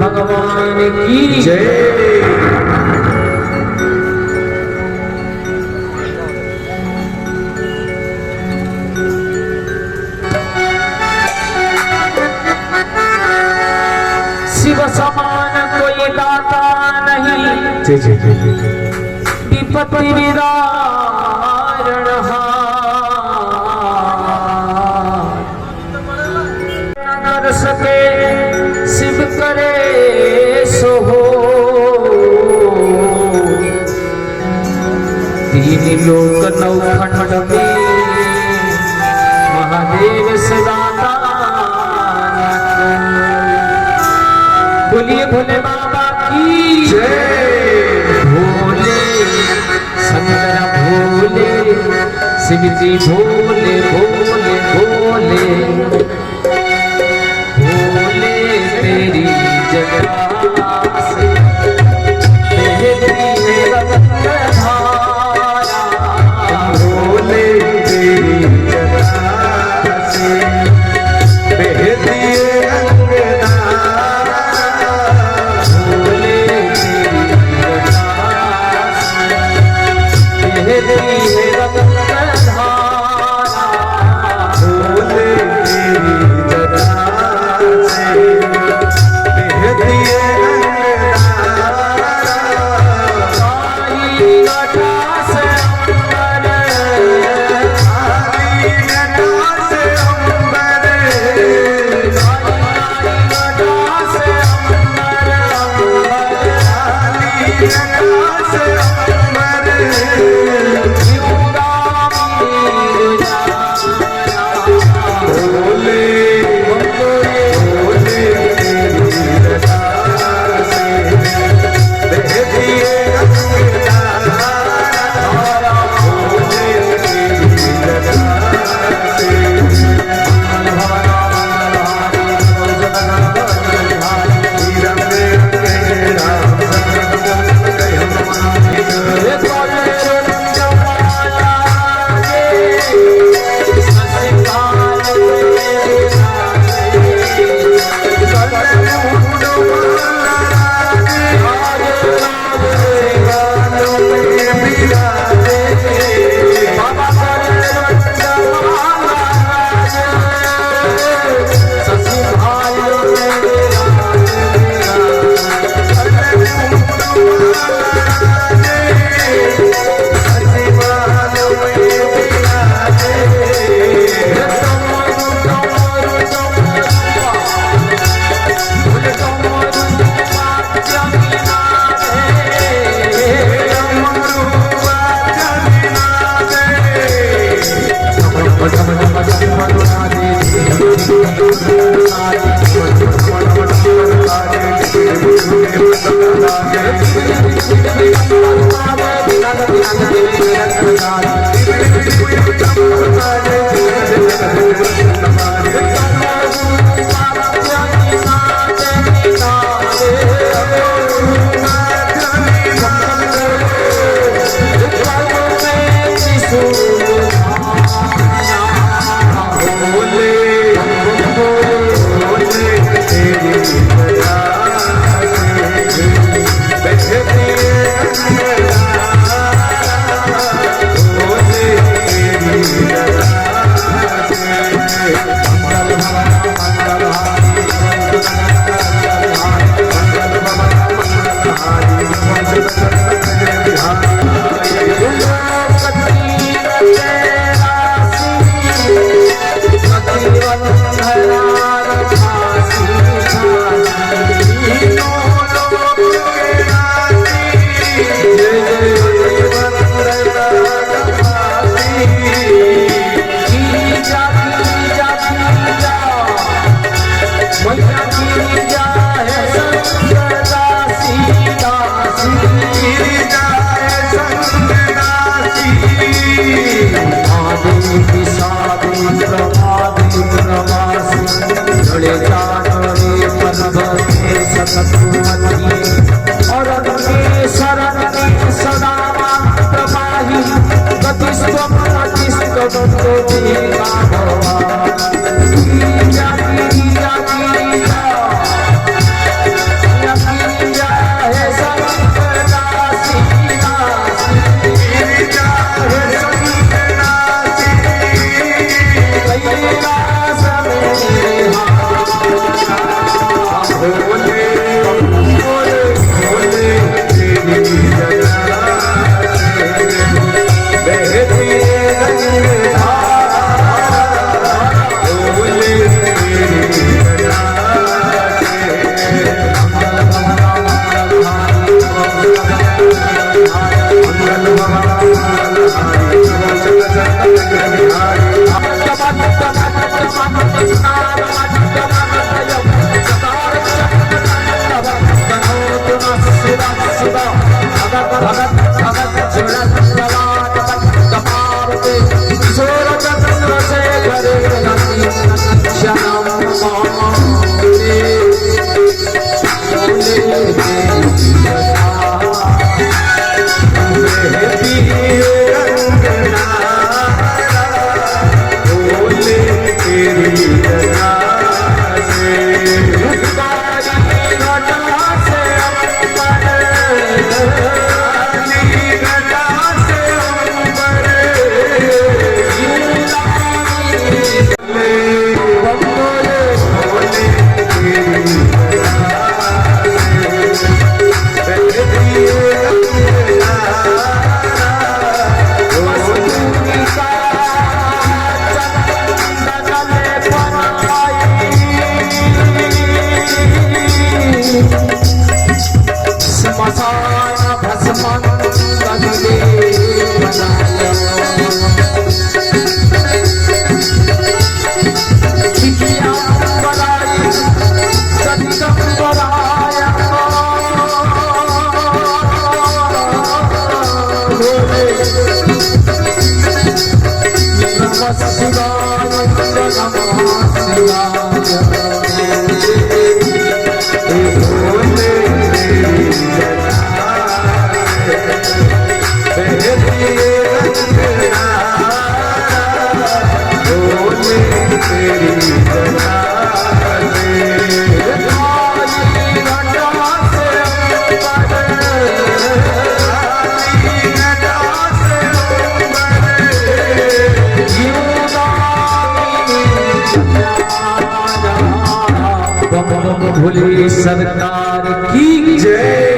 भगवान की जय। शिव समान कोई दाता नहीं, जय जय जय जय। विपत्ति विदारण कर सके शिव करे सो हो। तीन लोक नौखंड में महादेव सदाता। बोलिए भोले बाबा की जय। भोले शंकर भोले शिव जी भोले भोले भोले भोले तेरी जटा से बहती है गंगाधारा। भोले तेरी जटा से बहती है गंगाधारा। भोले तेरी जटा से बहती है गंगाधारा। भोले तेरी जटा से बहती है गंगाधारा। काली जटा से अंबर, काली जटा से अंबर, काली जटा से अंबर, काली जटा से अंबर। भोले भोले तेरी जटा से बहती है गंगाधारा। भोले तेरी जटा से तेरी जटा से काली घटा से भोले सरकार की जय